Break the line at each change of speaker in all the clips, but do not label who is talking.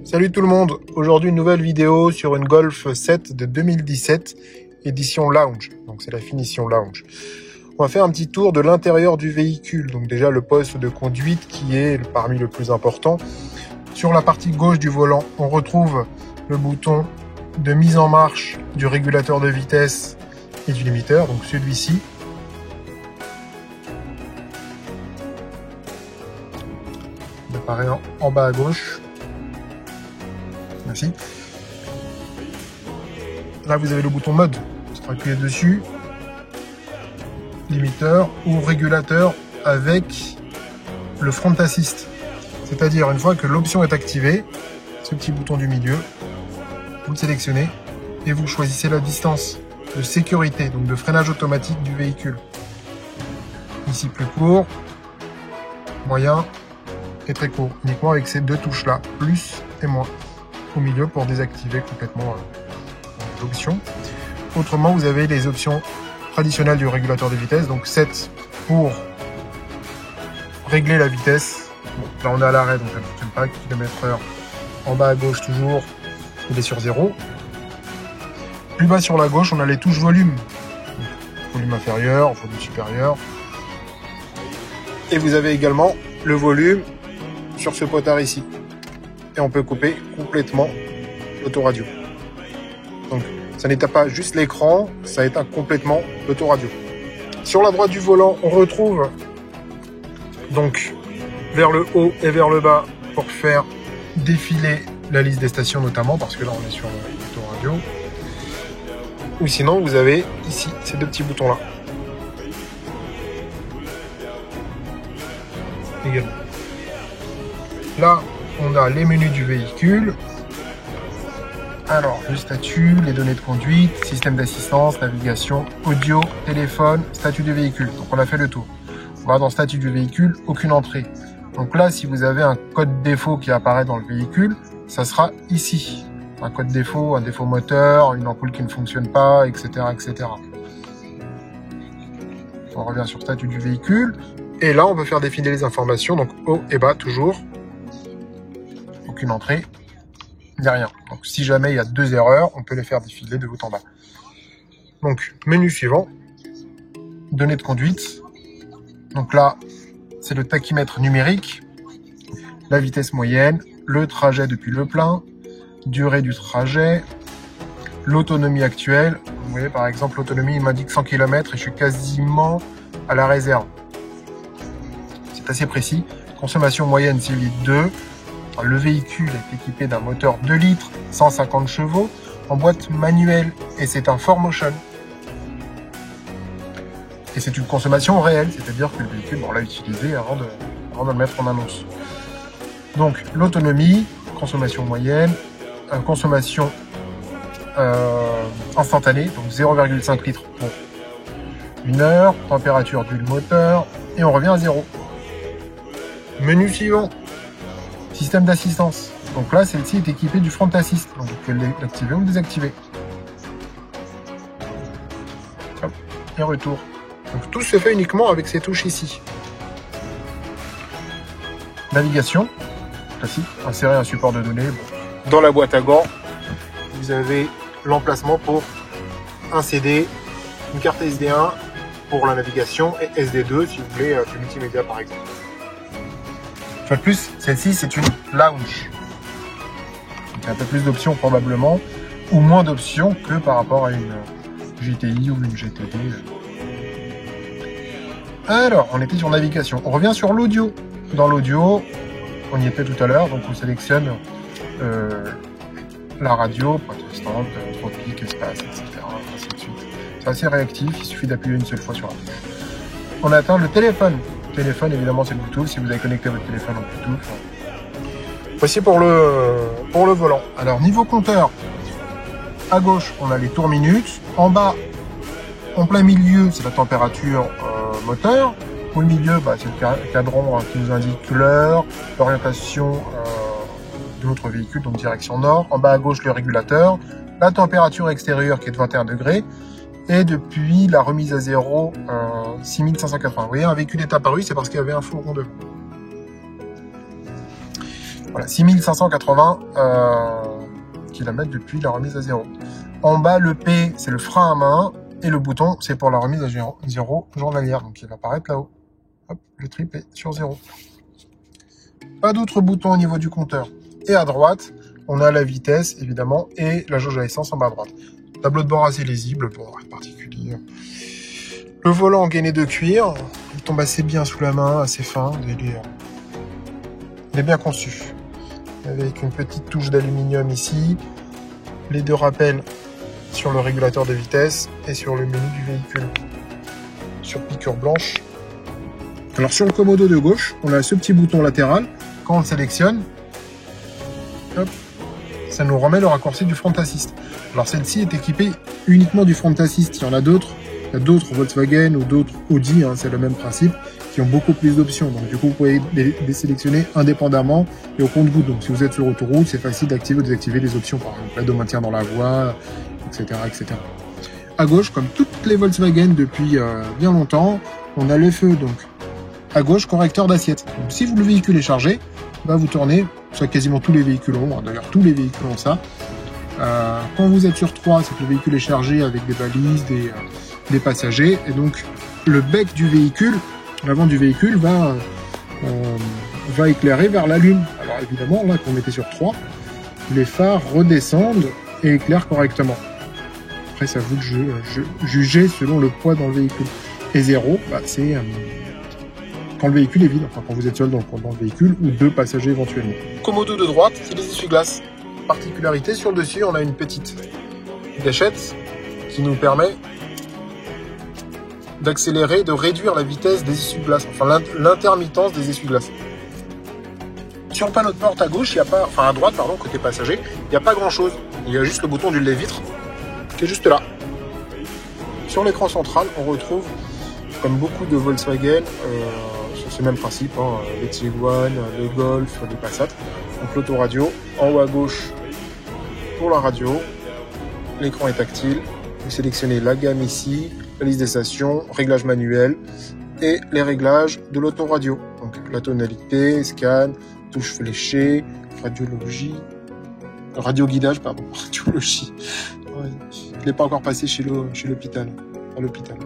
Salut tout le monde, aujourd'hui une nouvelle vidéo sur une Golf 7 de 2017, édition Lounge, donc c'est la finition Lounge. On va faire un petit tour de l'intérieur du véhicule, donc déjà le poste de conduite qui est parmi le plus important. Sur la partie gauche du volant, on retrouve le bouton de mise en marche du régulateur de vitesse et du limiteur, donc celui-ci. Il apparaît en bas à gauche. Merci. Là, vous avez le bouton mode. Vous appuyez dessus. Limiteur ou régulateur avec le front assist. C'est-à-dire, une fois que l'option est activée, ce petit bouton du milieu, vous le sélectionnez et vous choisissez la distance de sécurité, donc de freinage automatique du véhicule. Ici, plus court, moyen et très court. Uniquement avec ces deux touches-là, plus et moins. Au milieu pour désactiver complètement l'option. Autrement, vous avez les options traditionnelles du régulateur de vitesse, donc 7 pour régler la vitesse. Bon, là on est à l'arrêt, donc ça ne fonctionne pas, km/h. En bas à gauche toujours, il est sur 0. Plus bas sur la gauche, on a les touches volume. Donc, volume inférieur, volume supérieur. Et vous avez également le volume sur ce potard ici. Et on peut couper complètement l'autoradio. Donc ça n'éteint pas juste l'écran, ça éteint complètement l'autoradio. Sur la droite du volant, on retrouve donc vers le haut et vers le bas pour faire défiler la liste des stations notamment, parce que là on est sur l'autoradio. Ou sinon vous avez ici ces deux petits boutons là. Également. Là, on a les menus du véhicule. Alors, le statut, les données de conduite, système d'assistance, navigation, audio, téléphone, statut du véhicule. Donc, on a fait le tour. On va dans statut du véhicule, aucune entrée. Donc là, si vous avez un code défaut qui apparaît dans le véhicule, ça sera ici. Un code défaut, un défaut moteur, une ampoule qui ne fonctionne pas, etc., etc. On revient sur statut du véhicule. Et là, on peut faire défiler les informations. Donc, haut et bas, toujours. Aucune entrée, il n'y a rien. Donc si jamais il y a deux erreurs, on peut les faire défiler de haut en bas. Donc menu suivant, données de conduite. Donc là, c'est le tachymètre numérique, la vitesse moyenne, le trajet depuis le plein, durée du trajet, l'autonomie actuelle. Vous voyez par exemple l'autonomie, il m'indique 100 km et je suis quasiment à la réserve. C'est assez précis. Consommation moyenne, c'est 2. Le véhicule est équipé d'un moteur 2 litres, 150 chevaux, en boîte manuelle, et c'est un 4Motion. Et c'est une consommation réelle, c'est-à-dire que le véhicule, on l'a utilisé avant de le mettre en annonce. Donc, l'autonomie, consommation moyenne, consommation instantanée, donc 0,5 litres pour 1 heure, température du moteur, et on revient à 0. Menu suivant. Système d'assistance. Donc là, celle-ci est équipée du front assist. Donc vous pouvez l'activer ou le désactiver. Hop, et retour. Donc tout se fait uniquement avec ces touches ici. Navigation, classique, insérer un support de données. Dans la boîte à gants, vous avez l'emplacement pour un CD, une carte SD1 pour la navigation et SD2 si vous voulez du multimédia par exemple. De plus, celle-ci, c'est une Lounge. Il y a un peu plus d'options probablement, ou moins d'options que par rapport à une GTI ou une GTD. Alors, on était sur navigation. On revient sur l'audio. Dans l'audio, on y était tout à l'heure, donc on sélectionne la radio, protestante, tropique, espace, etc. Ainsi de suite. C'est assez réactif, il suffit d'appuyer une seule fois sur la touche. On atteint le téléphone. Téléphone, évidemment, c'est Bluetooth. Si vous avez connecté votre téléphone en Bluetooth. Voici pour le volant. Alors, niveau compteur, à gauche, on a les tours minutes. En bas, en plein milieu, c'est la température moteur. Au milieu, c'est le cadran qui nous indique l'heure, l'orientation de notre véhicule, donc direction nord. En bas à gauche, le régulateur. La température extérieure qui est de 21 degrés. Et depuis la remise à 0, 6580. Vous voyez, un véhicule est apparu, c'est parce qu'il y avait un fourgon devant. Voilà, 6580 km depuis la remise à 0. En bas, le P, c'est le frein à main. Et le bouton, c'est pour la remise à 0 journalière. Donc, il va apparaître là-haut. Hop, le trip est sur 0. Pas d'autres boutons au niveau du compteur. Et à droite, on a la vitesse, évidemment, et la jauge à essence en bas à droite. Tableau de bord assez lisible, pour rien de particulier. Le volant gainé de cuir. Il tombe assez bien sous la main, assez fin. Il est bien conçu. Avec une petite touche d'aluminium ici. Les deux rappels sur le régulateur de vitesse et sur le menu du véhicule. Sur piqûre blanche. Alors sur le commodo de gauche, on a ce petit bouton latéral. Quand on le sélectionne, hop, ça nous remet le raccourci du front assist. Alors celle-ci est équipée uniquement du front assist. Il y en a d'autres. Il y a d'autres Volkswagen ou d'autres Audi, hein, c'est le même principe, qui ont beaucoup plus d'options. Donc du coup, vous pouvez les sélectionner indépendamment et au compte-gouttes. Donc si vous êtes sur autoroute, c'est facile d'activer ou désactiver les options, par exemple l'aide au maintien dans la voie, etc., etc. À gauche, comme toutes les Volkswagen depuis bien longtemps, on a le feu, donc à gauche, correcteur d'assiette. Donc si le véhicule est chargé, bah, vous tournez, ça quasiment tous les véhicules ont, hein, d'ailleurs tous les véhicules ont ça. Quand vous êtes sur 3, c'est que le véhicule est chargé avec des balises, des passagers, et donc le bec du véhicule, l'avant du véhicule va éclairer vers la lune. Alors évidemment, là, quand on était sur 3, les phares redescendent et éclairent correctement. Après, c'est à vous de juger selon le poids dans le véhicule. Et 0, bah, c'est quand le véhicule est vide, enfin quand vous êtes seul dans le véhicule, ou 2 passagers éventuellement. Commodo de droite, c'est les essuie-glaces. Particularité, sur le dessus, on a une petite gâchette qui nous permet d'accélérer, de réduire la vitesse des essuie-glaces, enfin l'intermittence des essuie-glaces. Sur le panneau de porte à gauche, il y a pas, enfin à droite, pardon, côté passager, il n'y a pas grand-chose. Il y a juste le bouton du lève-vitre qui est juste là. Sur l'écran central, on retrouve, comme beaucoup de Volkswagen, c'est le même principe, hein, les Tiguan, les Golf, les Passat. Donc l'autoradio, en haut à gauche pour la radio, l'écran est tactile. Vous sélectionnez la gamme ici, la liste des stations, réglage manuel et les réglages de l'autoradio. Donc la tonalité, scan, touche fléchée, radiologie, radioguidage, pardon, radiologie. Ouais, je ne l'ai pas encore passé chez l'hôpital, à l'hôpital.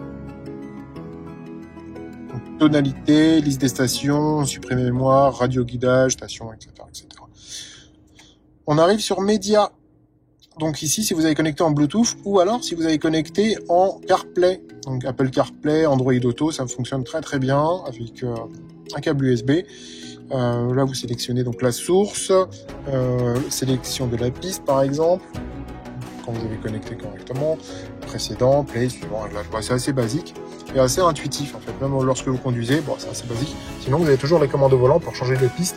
Donc, tonalité, liste des stations, supprimer mémoire, radioguidage, station, etc., etc. On arrive sur médias. Donc ici, si vous avez connecté en Bluetooth ou alors si vous avez connecté en CarPlay. Donc Apple CarPlay, Android Auto, ça fonctionne très très bien avec un câble USB. Là, vous sélectionnez donc la source, sélection de la piste par exemple, quand vous avez connecté correctement, précédent, play, suivant, réglage. C'est assez basique et assez intuitif en fait, même lorsque vous conduisez, bon, c'est assez basique. Sinon, vous avez toujours les commandes au volant pour changer de piste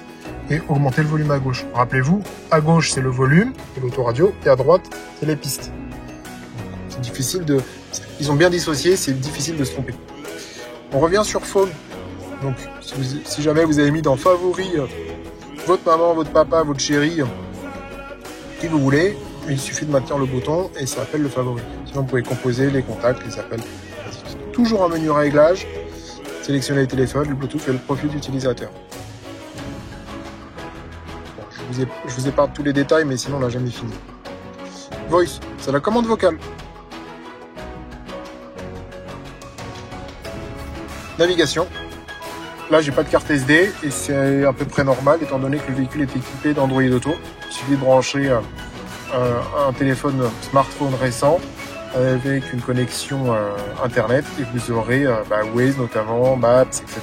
et augmenter le volume à gauche. Rappelez-vous, à gauche c'est le volume de l'autoradio et à droite c'est les pistes. C'est difficile de... Ils ont bien dissocié, c'est difficile de se tromper. On revient sur Phone. Donc si jamais vous avez mis dans Favoris votre maman, votre papa, votre chérie, qui vous voulez, il suffit de maintenir le bouton et ça appelle le favori. Sinon vous pouvez composer les contacts, les appels. Toujours un menu réglage, sélectionner les téléphones, le Bluetooth et le profil d'utilisateur. Je vous épargne tous les détails, mais sinon on n'a jamais fini. Voice, c'est la commande vocale. Navigation. Là, j'ai pas de carte SD et c'est à peu près normal étant donné que le véhicule est équipé d'Android Auto. Il suffit de brancher un téléphone smartphone récent avec une connexion internet et vous aurez Waze notamment, Maps, etc.,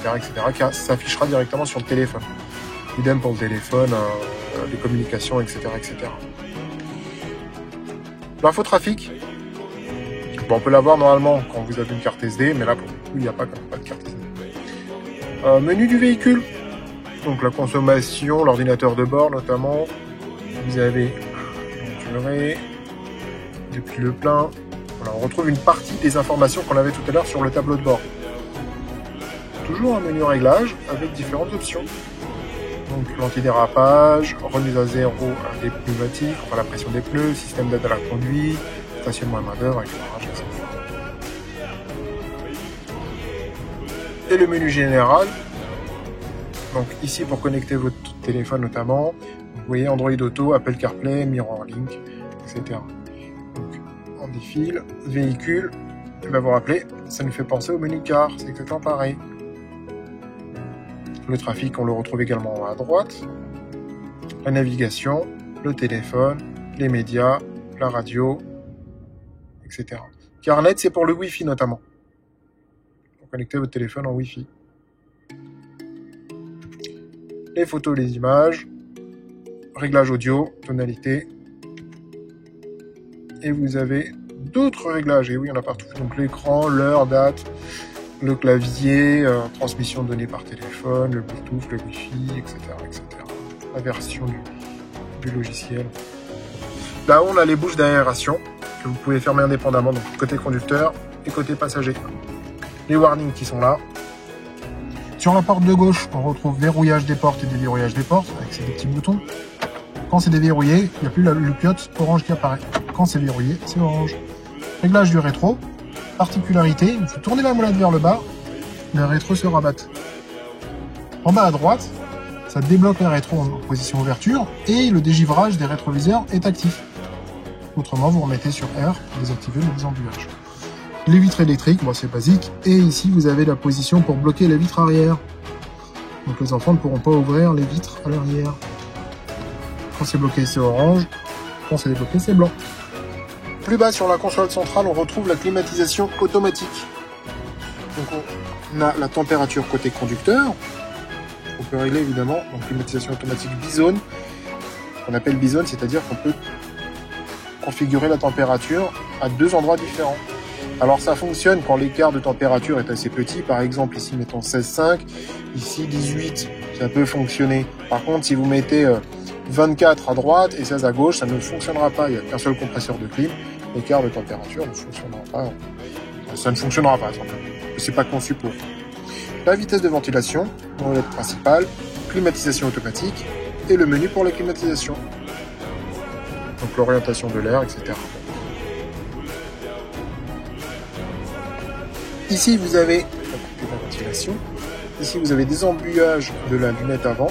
qui s'affichera directement sur le téléphone. Idem pour le téléphone, les communications, etc., etc. L'infotrafic, bon, on peut l'avoir normalement quand vous avez une carte SD, mais là pour le coup il n'y a pas de carte SD. Menu du véhicule, donc la consommation, l'ordinateur de bord notamment. Vous avez la durée, depuis le plein. Voilà, on retrouve une partie des informations qu'on avait tout à l'heure sur le tableau de bord. Toujours un menu réglage avec différentes options. Donc l'antidérapage, remise à zéro des pneumatiques, enfin la pression des pneus, système d'aide à la conduite, stationnement à main d'œuvre, etc. Et le menu général. Donc ici pour connecter votre téléphone notamment. Vous voyez Android Auto, Apple CarPlay, MirrorLink, etc. Donc, on défile, véhicule, vous vous rappelez, ça nous fait penser au menu car, c'est exactement pareil. Le trafic, on le retrouve également à droite. La navigation, le téléphone, les médias, la radio, etc. CarNet, c'est pour le Wi-Fi notamment. Pour connecter votre téléphone en Wi-Fi. Les photos, les images, réglage audio, tonalité. Et vous avez d'autres réglages. Et oui, il y en a partout. Donc l'écran, l'heure, date, le clavier, transmission de données par téléphone, le Bluetooth, le Wi-Fi, etc., etc. La version du logiciel. Là-haut, on a les bouches d'aération que vous pouvez fermer indépendamment, donc côté conducteur et côté passager. Les warnings qui sont là. Sur la porte de gauche, on retrouve verrouillage des portes et déverrouillage des portes avec ces petits boutons. Quand c'est déverrouillé, il n'y a plus le piote orange qui apparaît. Quand c'est verrouillé, c'est orange. Réglage du rétro. Particularité, il faut tourner la molette vers le bas, le rétro se rabatte. En bas à droite, ça débloque les rétros en position ouverture et le dégivrage des rétroviseurs est actif. Autrement, vous remettez sur R pour désactiver le désembuyage. Les vitres électriques, bon, c'est basique. Et ici, vous avez la position pour bloquer la vitre arrière. Donc les enfants ne pourront pas ouvrir les vitres à l'arrière. Quand c'est bloqué, c'est orange. Quand c'est débloqué, c'est blanc. Plus bas sur la console centrale, on retrouve la climatisation automatique. Donc on a la température côté conducteur. On peut régler évidemment en climatisation automatique bizone. On appelle bizone, c'est-à-dire qu'on peut configurer la température à deux endroits différents. Alors ça fonctionne quand l'écart de température est assez petit. Par exemple, ici mettons 16,5, ici 18, ça peut fonctionner. Par contre, si vous mettez 24 à droite et 16 à gauche, ça ne fonctionnera pas. Il n'y a qu'un seul compresseur de clim. L'écart de température ne fonctionnera pas. Ça ne fonctionnera pas, simplement. C'est pas conçu pour. La vitesse de ventilation, molette principale, climatisation automatique et le menu pour la climatisation. Donc l'orientation de l'air, etc. Ici, vous avez la ventilation. Ici, vous avez des embuages de la lunette avant,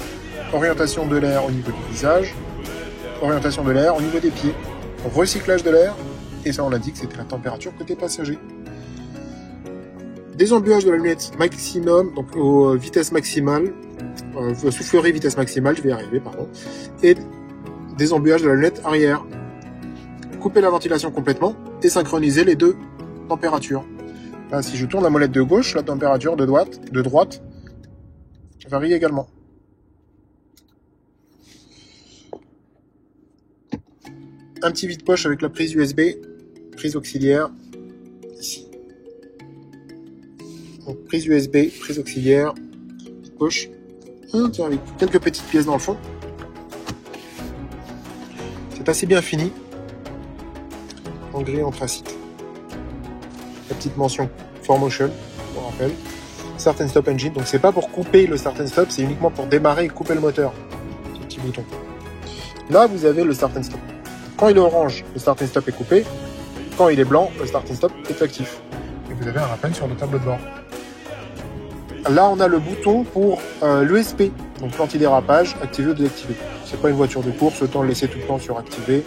orientation de l'air au niveau du visage, orientation de l'air au niveau des pieds, recyclage de l'air, et ça on l'a dit que c'était la température côté passager. Des embuages de la lunette maximum, donc aux vitesses maximales, soufflerie vitesse maximale, je vais y arriver, pardon, et des embuages de la lunette arrière. Couper la ventilation complètement et synchroniser les deux températures. Là, si je tourne la molette de gauche, la température de droite varie également. Un petit vide-poche avec la prise USB, prise auxiliaire, ici. Donc, prise USB, prise auxiliaire, vide-poche. Tiens, avec quelques petites pièces dans le fond. C'est assez bien fini. En gris anthracite. La petite mention 4Motion, on rappelle. Start and Stop Engine, donc c'est pas pour couper le Start and Stop, c'est uniquement pour démarrer et couper le moteur. Ce petit bouton. Là, vous avez le Start and Stop. Quand il est orange, le Start and Stop est coupé. Quand il est blanc, le Start and Stop est actif. Et vous avez un rappel sur le tableau de bord. Là, on a le bouton pour l'ESP, donc l'antidérapage, activé ou désactivé. C'est pas une voiture de course, autant le laisser tout le temps sur activé.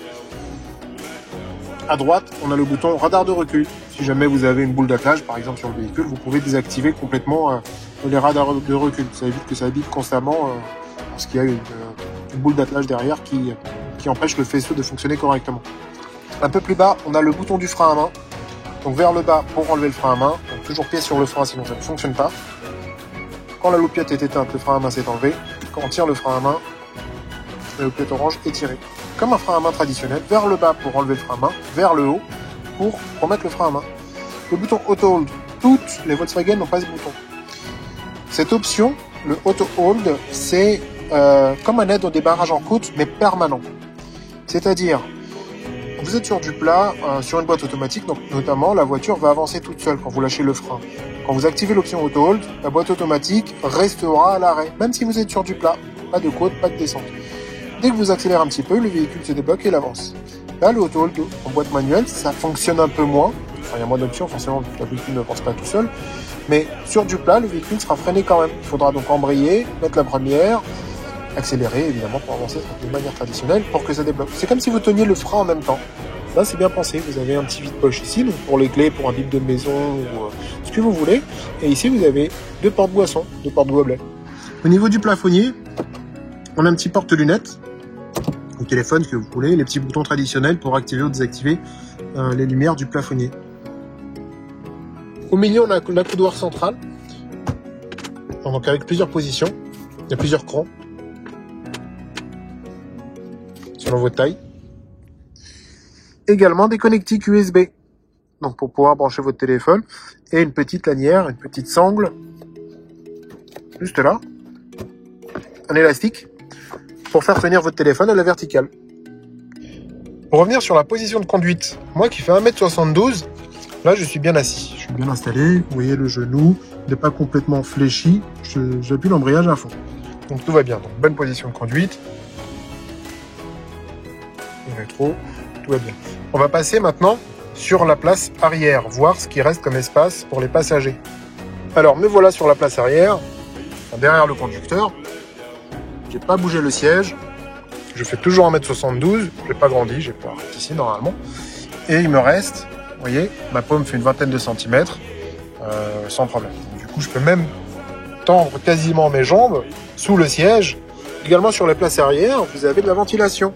À droite, on a le bouton radar de recul. Si jamais vous avez une boule d'attelage, par exemple sur le véhicule, vous pouvez désactiver complètement les radars de recul. Ça évite que ça bip constamment parce qu'il y a une boule d'attelage derrière qui empêche le faisceau de fonctionner correctement. Un peu plus bas, on a le bouton du frein à main. Donc vers le bas pour enlever le frein à main. Donc toujours pied sur le frein, sinon ça ne fonctionne pas. Quand la loupiette est éteinte, le frein à main s'est enlevé. Quand on tire le frein à main, la loupiette orange est tirée. Comme un frein à main traditionnel, vers le bas pour enlever le frein à main, vers le haut pour remettre le frein à main. Le bouton Auto Hold, toutes les Volkswagen n'ont pas ce bouton. Cette option, le Auto Hold, c'est comme un aide au démarrage en côte, mais permanent. C'est-à-dire, vous êtes sur du plat, sur une boîte automatique, donc notamment la voiture va avancer toute seule quand vous lâchez le frein. Quand vous activez l'option Auto Hold, la boîte automatique restera à l'arrêt, même si vous êtes sur du plat, pas de côte, pas de descente. Dès que vous accélérez un petit peu, le véhicule se débloque et il avance. Là, le Auto Hold en boîte manuelle, ça fonctionne un peu moins. Enfin, il y a moins d'options, forcément, le véhicule ne avance pas tout seul. Mais sur du plat, le véhicule sera freiné quand même. Il faudra donc embrayer, mettre la première accélérer, évidemment, pour avancer de manière traditionnelle, pour que ça débloque. C'est comme si vous teniez le frein en même temps. Là, c'est bien pensé. Vous avez un petit vide-poche ici, donc pour les clés, pour un bip de maison, ou ce que vous voulez. Et ici, vous avez 2 porte-boissons, 2 porte-gobelets. Au niveau du plafonnier, on a un petit porte-lunettes, au téléphone, ce que vous voulez, les petits boutons traditionnels pour activer ou désactiver les lumières du plafonnier. Au milieu, on a l'accoudoir central, donc avec plusieurs positions, il y a plusieurs crans, selon votre taille. Également des connectiques USB, donc pour pouvoir brancher votre téléphone, et une petite lanière, une petite sangle, juste là, un élastique, pour faire tenir votre téléphone à la verticale. Pour revenir sur la position de conduite, moi qui fais 1m72, là je suis bien assis, je suis bien installé, vous voyez le genou n'est pas complètement fléchi, j'appuie l'embrayage à fond. Donc tout va bien, donc bonne position de conduite, le rétro, tout va bien. On va passer maintenant sur la place arrière, voir ce qui reste comme espace pour les passagers. Alors me voilà sur la place arrière, derrière le conducteur. J'ai pas bougé le siège, je fais toujours 1m72, j'ai pas grandi, j'ai pas ici normalement. Et il me reste, vous voyez, ma paume fait une vingtaine de centimètres, sans problème. Du coup, je peux même tendre quasiment mes jambes sous le siège. Également sur la place arrière, vous avez de la ventilation.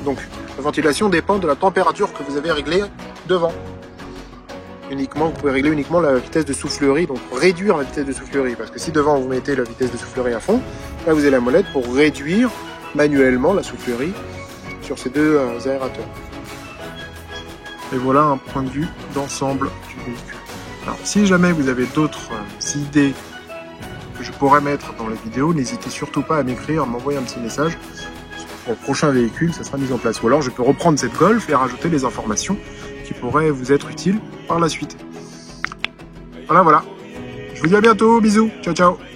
Donc, la ventilation dépend de la température que vous avez réglée devant. Uniquement, vous pouvez régler uniquement la vitesse de soufflerie, donc réduire la vitesse de soufflerie. Parce que si devant vous mettez la vitesse de soufflerie à fond, là vous avez la molette pour réduire manuellement la soufflerie sur ces 2 aérateurs. Et voilà un point de vue d'ensemble du véhicule. Alors si jamais vous avez d'autres idées que je pourrais mettre dans la vidéo, n'hésitez surtout pas à m'écrire, à m'envoyer un petit message. Pour le prochain véhicule, ça sera mis en place. Ou alors je peux reprendre cette Golf et rajouter les informations qui pourraient vous être utiles par la suite. Voilà. Je vous dis à bientôt, bisous, ciao ciao.